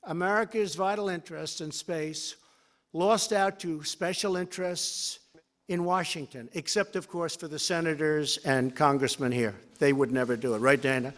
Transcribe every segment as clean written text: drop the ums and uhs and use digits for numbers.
America's vital interests in space lost out to special interests in Washington, except, of course, for the senators and congressmen here. They would never do it, right, Dana?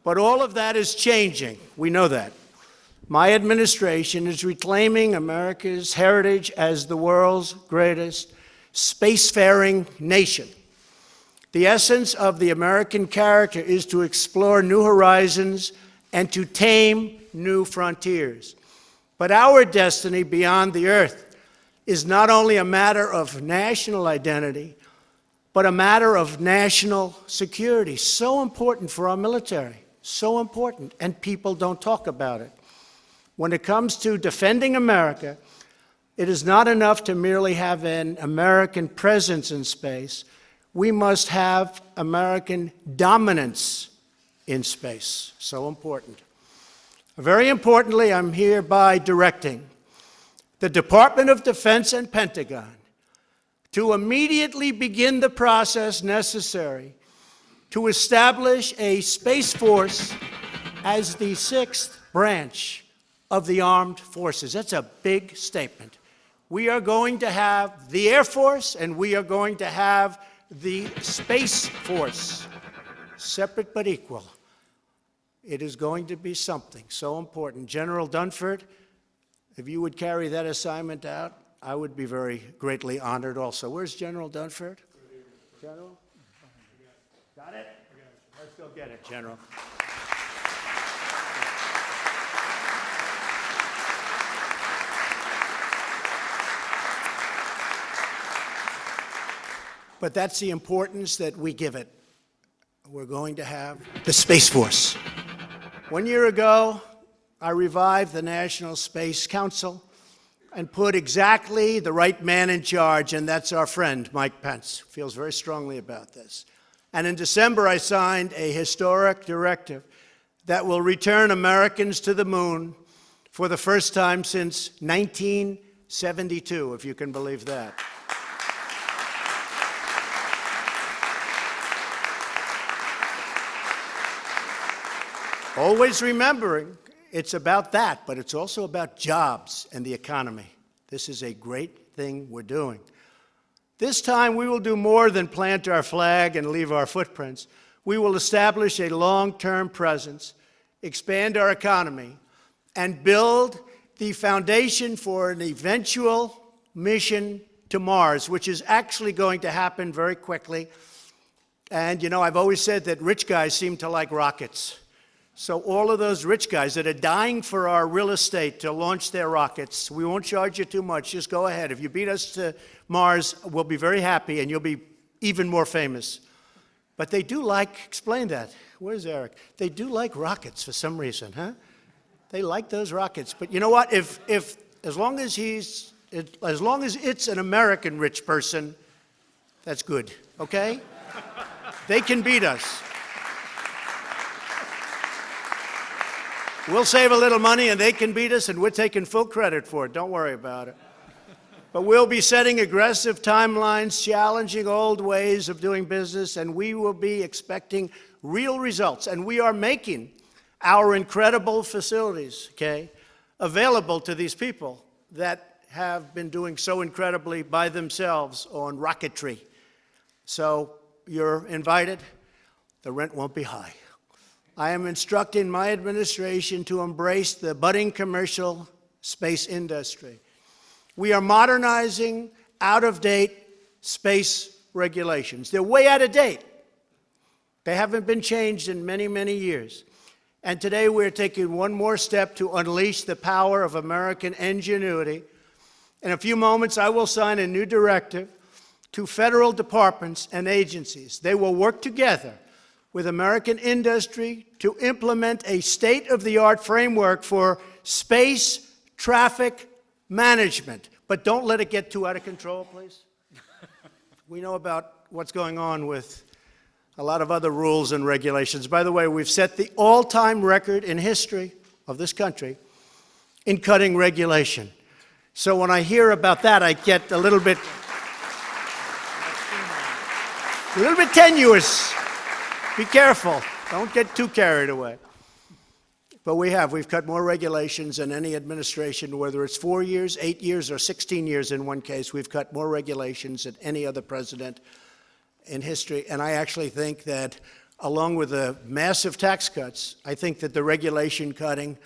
But all of that is changing. We know that. My administration is reclaiming America's heritage as the world's greatest spacefaring nation. The essence of the American character is to explore new horizons and to tame new frontiers. But our destiny beyond the Earth is not only a matter of national identity, but a matter of national security. So important for our military, so important, and people don't talk about it. When it comes to defending America, it is not enough to merely have an American presence in space. We must have American dominance in space. So important. Very importantly, I'm hereby directing the Department of Defense and Pentagon to immediately begin the process necessary to establish a Space Force as the sixth branch of the armed forces. That's a big statement. We are going to have the Air Force and we are going to have the Space Force, separate but equal. It is going to be something so important. General Dunford, if you would carry that assignment out, I would be very greatly honored also. Where's General Dunford? General? Got it? Let's go get it, General. But that's the importance that we give it. We're going to have the Space Force. 1 year ago, I revived the National Space Council and put exactly the right man in charge, and that's our friend, Mike Pence, who feels very strongly about this. And in December, I signed a historic directive that will return Americans to the moon for the first time since 1972, if you can believe that. Always remembering it's about that, but it's also about jobs and the economy. This is a great thing we're doing. This time we will do more than plant our flag and leave our footprints. We will establish a long-term presence, expand our economy, and build the foundation for an eventual mission to Mars, which is actually going to happen very quickly. And, you know, I've always said that rich guys seem to like rockets. So all of those rich guys that are dying for our real estate to launch their rockets, we won't charge you too much. Just go ahead. If you beat us to Mars, we'll be very happy, and you'll be even more famous. But they do like, explain that. Where's Eric? They do like rockets for some reason, huh? They like those rockets. But you know what? As long as it's an American rich person, that's good, okay? They can beat us. We'll save a little money and they can beat us, and we're taking full credit for it. Don't worry about it. But we'll be setting aggressive timelines, challenging old ways of doing business, and we will be expecting real results. And we are making our incredible facilities, okay, available to these people that have been doing so incredibly by themselves on rocketry. So you're invited. The rent won't be high. I am instructing my administration to embrace the budding commercial space industry. We are modernizing out-of-date space regulations. They're way out of date. They haven't been changed in many, many years. And today we're taking one more step to unleash the power of American ingenuity. In a few moments, I will sign a new directive to federal departments and agencies. They will work together with American industry to implement a state-of-the-art framework for space traffic management. But don't let it get too out of control, please. We know about what's going on with a lot of other rules and regulations. By the way, we've set the all-time record in history of this country in cutting regulation. So when I hear about that, I get a little bit tenuous. Be careful. Don't get too carried away. But we've cut more regulations than any administration, whether it's 4 years, 8 years, or 16 years in one case. We've cut more regulations than any other president in history. And I actually think that, along with the massive tax cuts, I think that the regulation cutting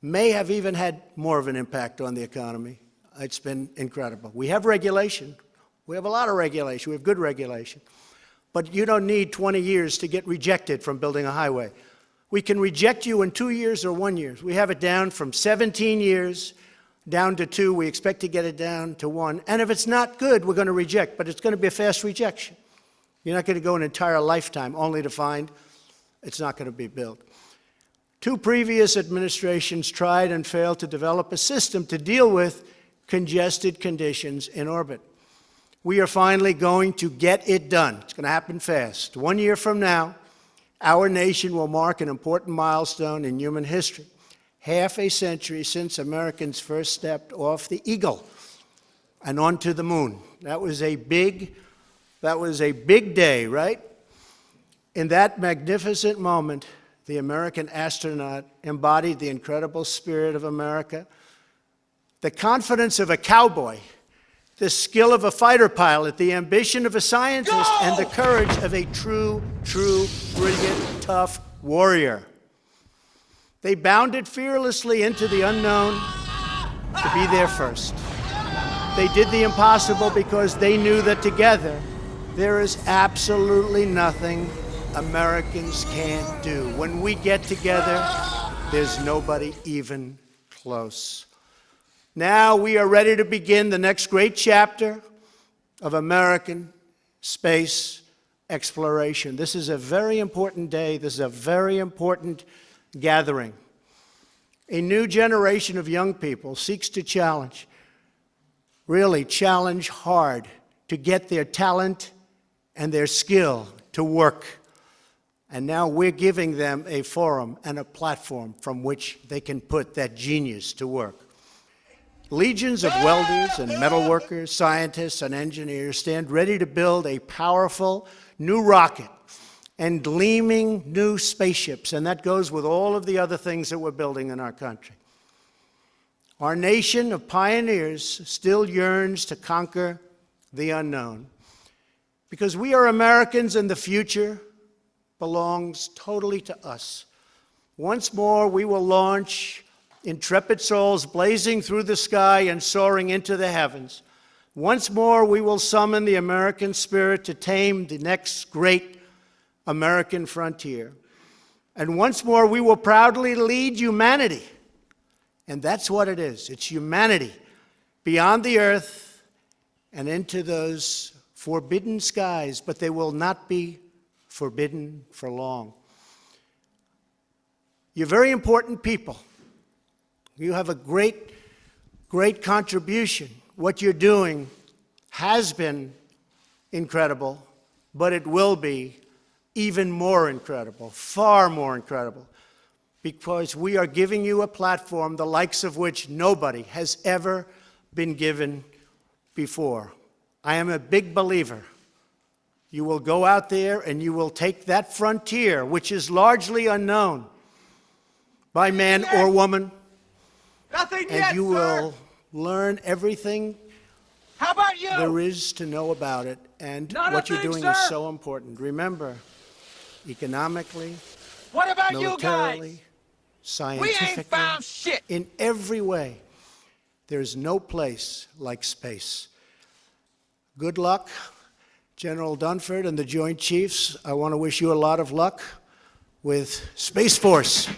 may have even had more of an impact on the economy. It's been incredible. We have regulation. We have a lot of regulation. We have good regulation. But you don't need 20 years to get rejected from building a highway. We can reject you in 2 years or 1 year. We have it down from 17 years down to 2. We expect to get it down to 1. And if it's not good, we're going to reject. But it's going to be a fast rejection. You're not going to go an entire lifetime only to find it's not going to be built. 2 previous administrations tried and failed to develop a system to deal with congested conditions in orbit. We are finally going to get it done. It's going to happen fast. 1 year from now, our nation will mark an important milestone in human history. Half a century since Americans first stepped off the Eagle and onto the moon. That was a big day, right? In that magnificent moment, the American astronaut embodied the incredible spirit of America, the confidence of a cowboy, the skill of a fighter pilot, the ambition of a scientist, and the courage of a true, brilliant, tough warrior. They bounded fearlessly into the unknown to be there first. They did the impossible because they knew that together there is absolutely nothing Americans can't do. When we get together, there's nobody even close. Now we are ready to begin the next great chapter of American space exploration. This is a very important day. This is a very important gathering. A new generation of young people seeks to challenge, really challenge hard, to get their talent and their skill to work. And now we're giving them a forum and a platform from which they can put that genius to work. Legions of welders and metalworkers, scientists and engineers stand ready to build a powerful new rocket and gleaming new spaceships, and that goes with all of the other things that we're building in our country. Our nation of pioneers still yearns to conquer the unknown, because we are Americans and the future belongs totally to us. Once more, we will launch intrepid souls blazing through the sky and soaring into the heavens. Once more, we will summon the American spirit to tame the next great American frontier. And once more, we will proudly lead humanity. And that's what it is. It's humanity beyond the earth and into those forbidden skies, but they will not be forbidden for long. You're very important people. You have a great contribution. What you're doing has been incredible, but it will be even more incredible, far more incredible, because we are giving you a platform the likes of which nobody has ever been given before. I am a big believer. You will go out there and you will take that frontier, which is largely unknown by man or woman, and you will learn everything there is to know about it. And what you're doing is so important. Remember, economically, militarily, scientifically, in every way, there's no place like space. Good luck, General Dunford and the Joint Chiefs. I want to wish you a lot of luck with Space Force,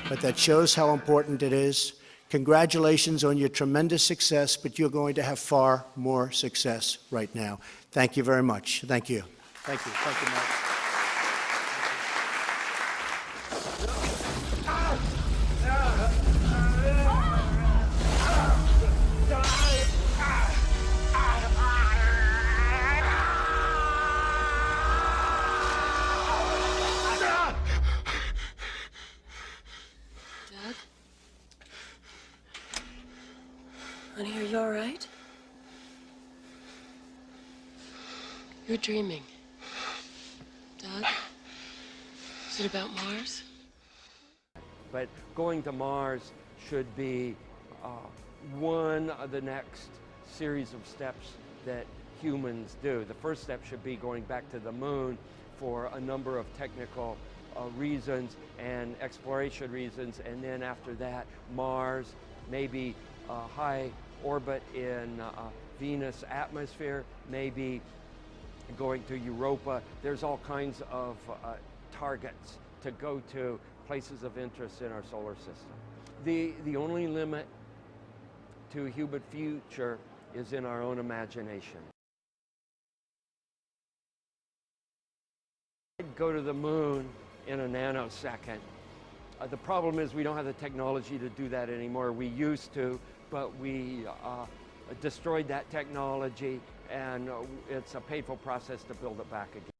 but that shows how important it is. Congratulations on your tremendous success, but you're going to have far more success right now. Thank you very much. Thank you. Thank you. Thank you, Mark. Honey, are you all right? You're dreaming. Doug? Is it about Mars? But going to Mars should be one of the next series of steps that humans do. The first step should be going back to the moon for a number of technical reasons and exploration reasons, and then after that, Mars, maybe high orbit in Venus atmosphere, maybe going to Europa. There's all kinds of targets to go to, places of interest in our solar system. The only limit to human future is in our own imagination. I'd go to the moon in a nanosecond. The problem is we don't have the technology to do that anymore. We used to, but we destroyed that technology, and it's a painful process to build it back again.